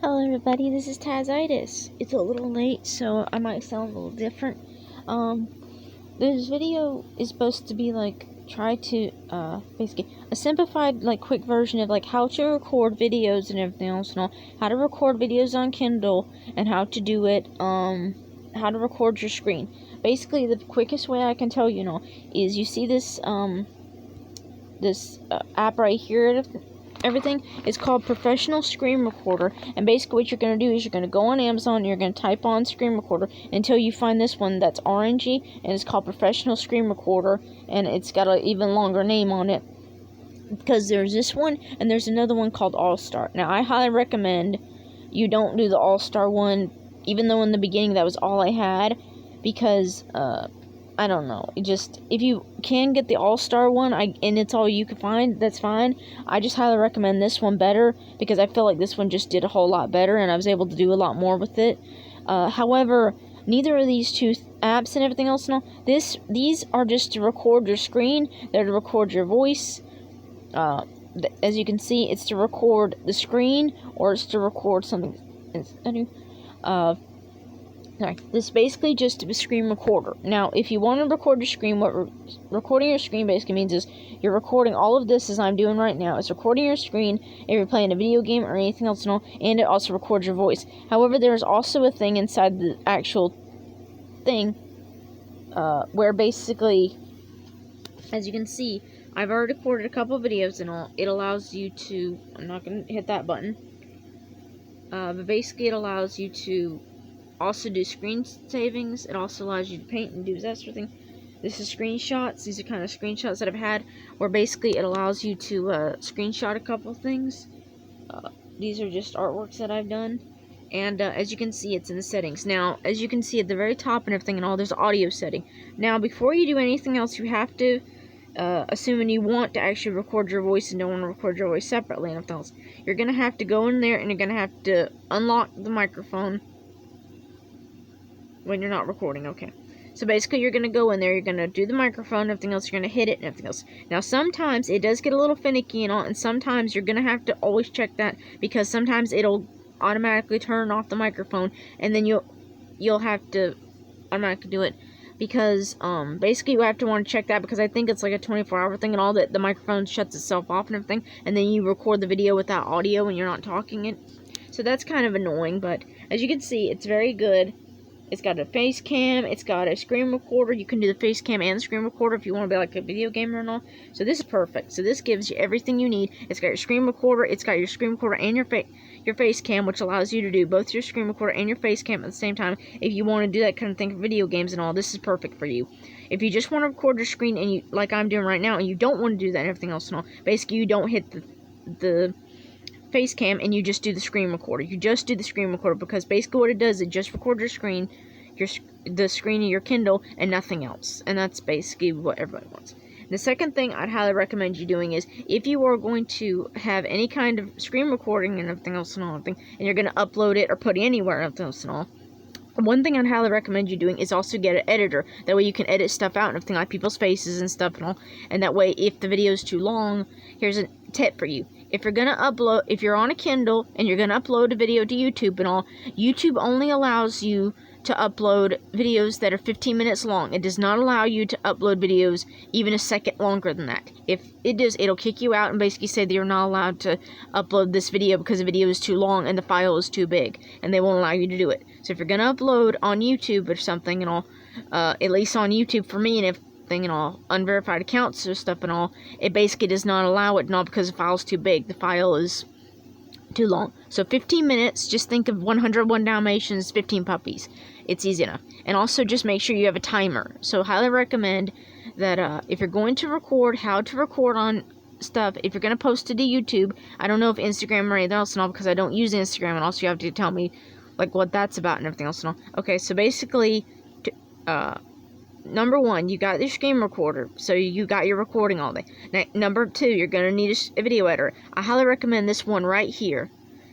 Hello everybody, this is Tazitis. It's a little late, so I might sound a little different. This video is supposed to be try to, basically, a simplified, quick version of, how to record videos and everything else and all. How to record videos on Kindle, and how to do it, how to record your screen. Basically, the quickest way I can tell you now is you see this, app right here, everything is called Professional Screen Recorder, and basically what you're going to do is you're going to go on Amazon and you're going to type on Screen Recorder until you find this one that's orangey, and it's called Professional Screen Recorder, and it's got an even longer name on it, because there's this one and there's another one called All-Star. Now I highly recommend you don't do the All-Star one, even though in the beginning that was all I had, because I don't know. If you can get the All-Star one, and it's all you can find, that's fine. I just highly recommend this one better, because I feel like this one just did a whole lot better, and I was able to do a lot more with it. However, neither of these two apps and everything else, these are just to record your screen. They're to record your voice. As you can see, it's to record the screen, or it's to record something. This is basically just a screen recorder. Now, if you want to record your screen, what recording your screen basically means is you're recording all of this as I'm doing right now. It's recording your screen if you're playing a video game or anything else, and it also records your voice. However, there's also a thing inside the actual thing where basically, as you can see, I've already recorded a couple videos and all. It allows you to, I'm not going to hit that button, but basically it allows you to also do screen savings. It also allows you to paint and do that sort of thing. This is screenshots. These are kind of screenshots that I've had, where basically it allows you to screenshot a couple things. These are just artworks that I've done. And as you can see, it's in the settings. Now, as you can see at the very top and everything and all, there's audio setting. Now, before you do anything else, you have to, assuming you want to actually record your voice and don't want to record your voice separately and everything else, you're going to have to go in there and you're going to have to unlock the microphone when you're not recording. Okay, so basically you're going to go in there, you're going to do the microphone, everything else, you're going to hit it and everything else. Now sometimes it does get a little finicky and all, and sometimes you're going to have to always check that, because sometimes it'll automatically turn off the microphone, and then you'll have to automatically do it, because basically you have to want to check that, because I think it's like a 24-hour thing and all, that the microphone shuts itself off and everything, and then you record the video without audio when you're not talking it. So that's kind of annoying, but as you can see, it's very good. It's got a face cam, it's got a screen recorder. You can do the face cam and the screen recorder if you want to be like a video gamer and all. So this is perfect. So this gives you everything you need. It's got your screen recorder, it's got your screen recorder and your face cam, which allows you to do both your screen recorder and your face cam at the same time. If you want to do that kind of thing for video games and all, this is perfect for you. If you just want to record your screen, and you, like I'm doing right now, and you don't want to do that and everything else and all, basically you don't hit the face cam and you just do the screen recorder. You just do the screen recorder, because basically what it does, it just records your screen, the screen of your Kindle, and nothing else. And that's basically what everybody wants. The second thing I'd highly recommend you doing is, if you are going to have any kind of screen recording and everything else and all, and you're going to upload it or put it anywhere and everything else and all, one thing I'd highly recommend you doing is also get an editor. That way you can edit stuff out and everything, like people's faces and stuff and all. And that way, if the video is too long, here's a tip for you. If you're on a Kindle and you're gonna upload a video to YouTube and all, YouTube only allows you to upload videos that are 15 minutes long. It does not allow you to upload videos even a second longer than that. If it does, it'll kick you out and basically say that you're not allowed to upload this video because the video is too long and the file is too big, and they won't allow you to do it. So if you're gonna upload on YouTube or something and all, at least on YouTube for me and everything and all, unverified accounts or stuff and all, it basically does not allow it, not because the file's too big. The file is too long. So 15 minutes, just think of 101 Dalmatians, 15 puppies. It's easy enough. And also just make sure you have a timer. So highly recommend that if you're going to record, how to record on stuff, if you're going to post it to YouTube, I don't know if Instagram or anything else and all, because I don't use Instagram, and also you have to tell me like what that's about and everything else and all. Okay, so basically, number one, you got your screen recorder, so you got your recording all day. Now, number two, you're going to need a video editor. I highly recommend this one right here.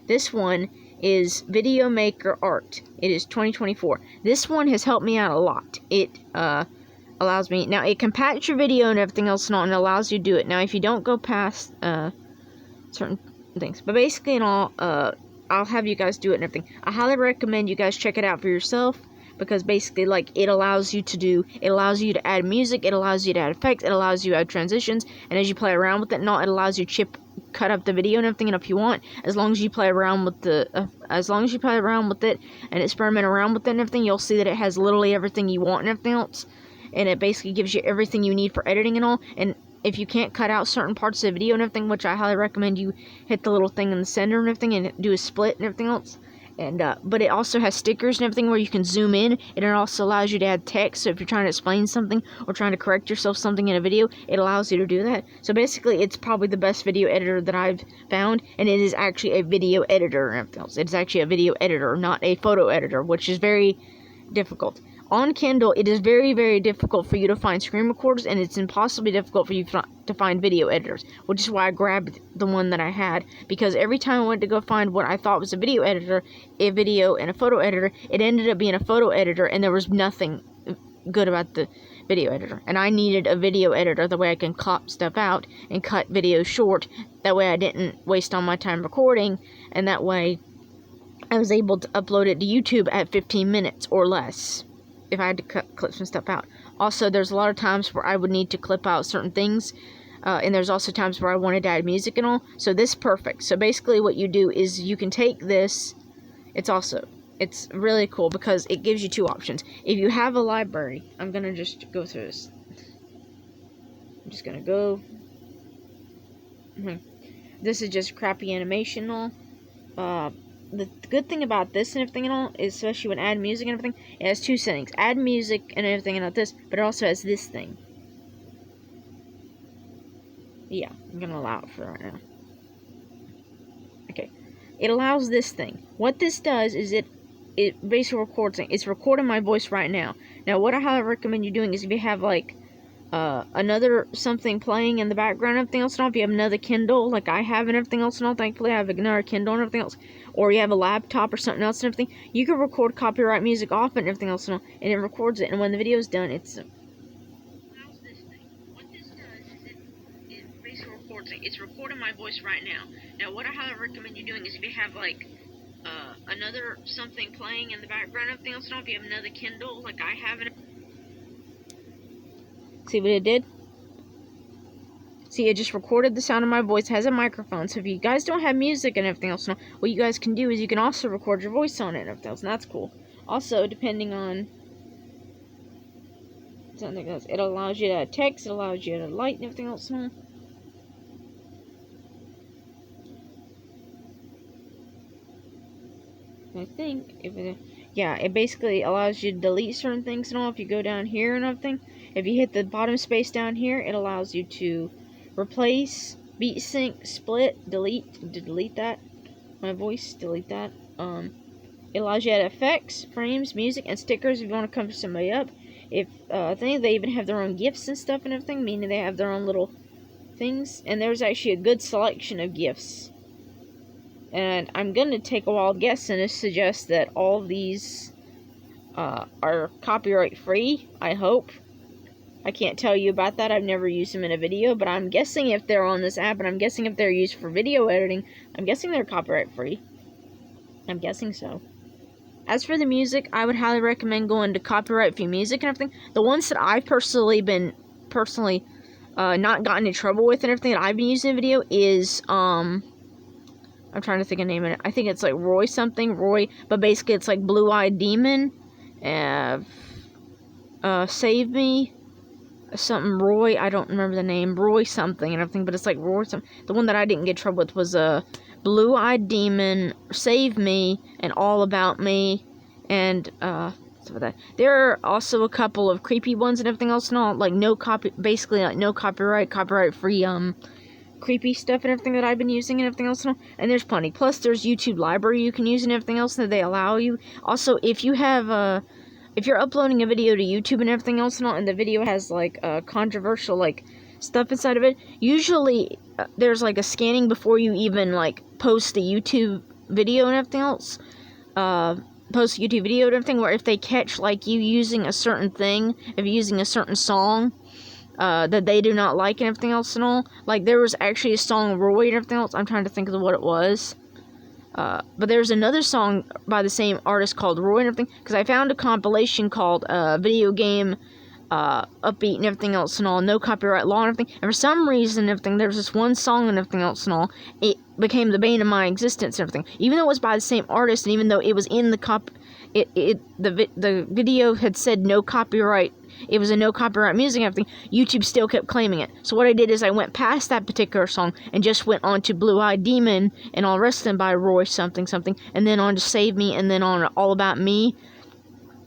This one is Video Maker Art. It is 2024. This one has helped me out a lot. It allows me, now it compacts your video and everything else and all, and allows you to do it. Now if you don't go past certain things, but basically in all, I'll have you guys do it and everything. I highly recommend you guys check it out for yourself, because basically, like, it allows you to add music, it allows you to add effects, it allows you to add transitions, and as you play around with it and all, it allows you to cut up the video and everything. And if you want, as long as you play around with it and experiment around with it and everything, you'll see that it has literally everything you want and everything else, and it basically gives you everything you need for editing and all. And if you can't cut out certain parts of the video and everything, which I highly recommend you hit the little thing in the center and everything and do a split and everything else. And but it also has stickers and everything where you can zoom in, and it also allows you to add text. So if you're trying to explain something or trying to correct yourself something in a video, it allows you to do that. So basically, it's probably the best video editor that I've found, and it is actually a video editor and everything else. It's actually a video editor, not a photo editor, which is very difficult. On Kindle, it is very, very difficult for you to find screen recorders, and it's impossibly difficult for you to find video editors, which is why I grabbed the one that I had, because every time I went to go find what I thought was a video editor, a video and a photo editor, it ended up being a photo editor, and there was nothing good about the video editor. And I needed a video editor, the way I can crop stuff out and cut videos short, that way I didn't waste all my time recording, and that way I was able to upload it to YouTube at 15 minutes or less, if I had to cut clips and stuff out. Also, there's a lot of times where I would need to clip out certain things, and there's also times where I wanted to add music and all, so this is perfect. So basically what you do is you can take this, it's really cool because it gives you two options. If you have a library, I'm gonna just go through this. I'm just gonna go. This is just crappy animation and all. The good thing about this and everything and all, is especially when add music and everything, it has two settings. Add music and everything and all this, but it also has this thing. Yeah, I'm going to allow it for right now. Okay. It allows this thing. What this does is it basically records it. It's recording my voice right now. Now, what I highly recommend you doing is if you have, like, another something playing in the background and everything else and all, if you have another Kindle, like I have and everything else and all, thankfully I have another Kindle and everything else, or you have a laptop or something else and everything, you can record copyright music off and everything else and all, and it records it, and when the video's done, it's it's recording my voice right now. Now, what I highly recommend you doing is if you have, like, another something playing in the background and everything else and all, if you have another Kindle, like I have it. See what it did? See, it just recorded the sound of my voice. It has a microphone, so if you guys don't have music and everything else, what you guys can do is you can also record your voice on it and everything else, and that's cool. Also, depending on something else, it allows you to add text, it allows you to light and everything else. I think it basically allows you to delete certain things and all. If you go down here and everything, if you hit the bottom space down here, it allows you to replace, beat sync, split, delete that. My voice, delete that. It allows you to add effects, frames, music, and stickers if you want to cover somebody up. I think they even have their own GIFs and stuff and everything, meaning they have their own little things. And there's actually a good selection of GIFs. And I'm going to take a wild guess and suggest that all of these are copyright free, I hope. I can't tell you about that. I've never used them in a video, but I'm guessing if they're on this app, and I'm guessing if they're used for video editing, I'm guessing they're copyright free. I'm guessing so. As for the music, I would highly recommend going to copyright free music and everything. The ones that I've personally not gotten in trouble with and everything that I've been using in video is I'm trying to think of the name of it. I think it's like Roy, but basically it's like Blue-Eyed Demon, Save Me, something Roy, I don't remember the name, Roy something and everything, but it's like Roy something. The one that I didn't get in trouble with was Blue-Eyed Demon, Save Me, and All About Me, and stuff like that. There are also a couple of creepy ones and everything else, and all, like no copyright free creepy stuff and everything that I've been using and everything else, and there's plenty. Plus, there's YouTube library you can use and everything else that they allow you. Also, if you have if you're uploading a video to YouTube and everything else, and the video has like controversial like stuff inside of it, usually there's like a scanning before you even like post the YouTube video and everything else. Post a YouTube video and everything, where if they catch like you using a certain thing, if you're using a certain song that they do not like and everything else and all. Like, there was actually a song Roy and everything else. I'm trying to think of what it was. But there's another song by the same artist called Roy and everything, because I found a compilation called Video Game Upbeat and everything else and all, no copyright law and everything. And for some reason, everything, there's this one song and everything else and all, it became the bane of my existence and everything. Even though it was by the same artist, and even though it was in the video had said no copyright, it was a no copyright music and everything, YouTube still kept claiming it. So what I did is I went past that particular song and just went on to Blue Eyed Demon and All the Rest of them by Roy something something, and then on to Save Me, and then on All About Me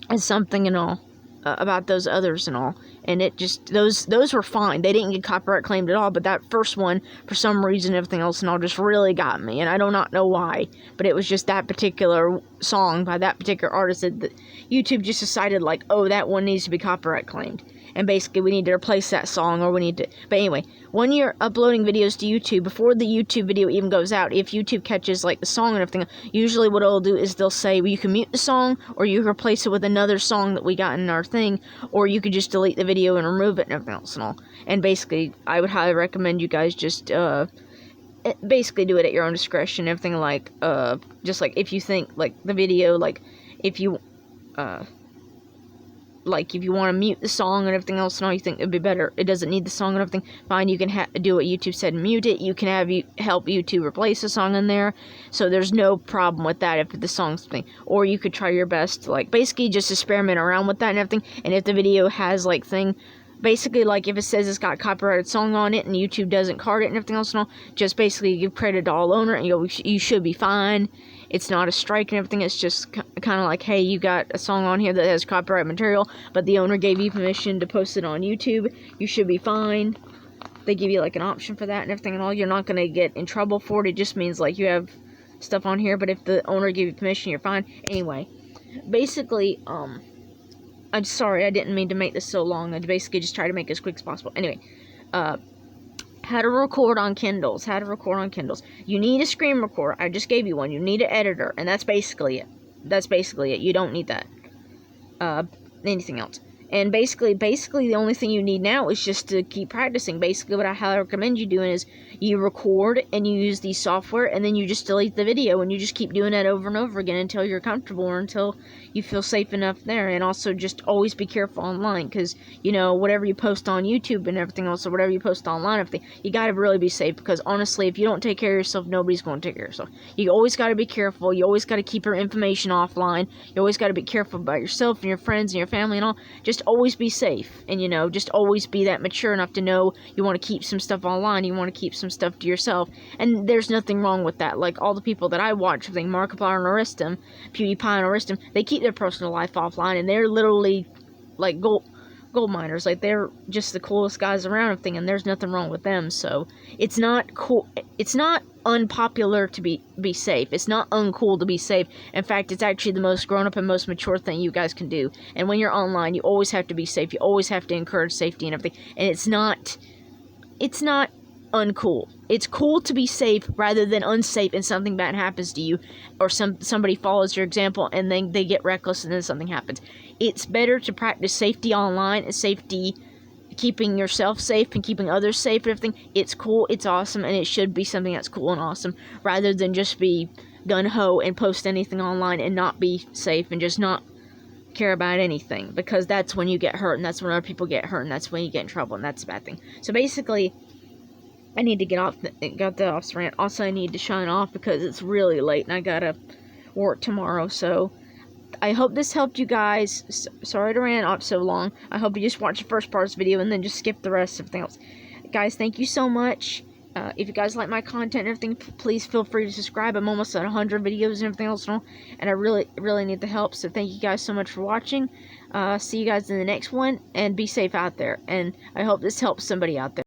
and something and all. About those others and all, and it just, those were fine. They didn't get copyright claimed at all, but that first one, for some reason, everything else and all just really got me, and I do not know why, but it was just that particular song by that particular artist that YouTube just decided, like, oh, that one needs to be copyright claimed, and basically we need to replace that song, or we need to, but anyway, when you're uploading videos to YouTube, before the YouTube video even goes out, if YouTube catches, like, the song and everything, usually what it'll do is they'll say, well, you can mute the song, or you can replace it with another song that we got in our thing, or you could just delete the video and remove it and everything else and all. And basically, I would highly recommend you guys just, basically do it at your own discretion, everything like, just like, if you think, like, the video, like, if you want to mute the song and everything else and all, you think it'd be better, it doesn't need the song and everything, fine, you can do what YouTube said and mute it. You can have help YouTube replace a song in there, so there's no problem with that if the song's thing. Or you could try your best to, like, basically just experiment around with that and everything, and if the video has, like, basically, like, if it says it's got a copyrighted song on it and YouTube doesn't card it and everything else and all, just basically give credit to all owner and you should be fine. It's not a strike and everything, it's just kind of like, hey, you got a song on here that has copyright material, but the owner gave you permission to post it on YouTube, you should be fine. They give you, like, an option for that and everything and all. You're not going to get in trouble for it, it just means, like, you have stuff on here, but if the owner gave you permission, you're fine. Anyway, basically, I'm sorry, I didn't mean to make this so long, I basically just try to make it as quick as possible. Anyway, how to record on Kindles. You need a screen recorder. I just gave you one. You need an editor, and that's basically it. You don't need that. Anything else. And basically the only thing you need now is just to keep practicing. Basically, what I highly recommend you doing is you record and you use the software, and then you just delete the video, and you just keep doing that over and over again until you're comfortable or until you feel safe enough there. And also just always be careful online, because, you know, whatever you post on YouTube and everything else, or whatever you post online, everything, you gotta really be safe, because honestly, if you don't take care of yourself, nobody's going to take care of yourself. You always gotta be careful. You always gotta keep your information offline. You always gotta be careful about yourself and your friends and your family and all. Just always be safe, and, you know, just always be that mature enough to know you want to keep some stuff online, you want to keep some stuff to yourself, and there's nothing wrong with that. Like, all the people that I watch, like Markiplier and Aristom, PewDiePie and Aristom, they keep their personal life offline, and they're literally, like, gold miners. Like, they're just the coolest guys around, and everything, and there's nothing wrong with them. So it's not cool, it's not unpopular to be safe. It's not uncool to be safe. In fact, it's actually the most grown-up and most mature thing you guys can do. And when you're online, you always have to be safe. You always have to encourage safety and everything. And it's not uncool. It's cool to be safe rather than unsafe and something bad happens to you, or somebody follows your example and then they get reckless and then something happens. It's better to practice safety online and safety, keeping yourself safe and keeping others safe and everything. It's cool, it's awesome, and it should be something that's cool and awesome, rather than just be gun-ho and post anything online and not be safe and just not care about anything, because that's when you get hurt, and that's when other people get hurt, and that's when you get in trouble, and that's a bad thing. So basically, I need to got that off the rant. Also, I need to shine off because it's really late and I gotta work tomorrow. So I hope this helped you guys. Sorry to rant off so long. I hope you just watch the first part of this video and then just skip the rest of everything else. Guys, thank you so much. If you guys like my content and everything, please feel free to subscribe. I'm almost at 100 videos and everything else, and I really need the help. So thank you guys so much for watching. See you guys in the next one, and be safe out there. And I hope this helps somebody out there.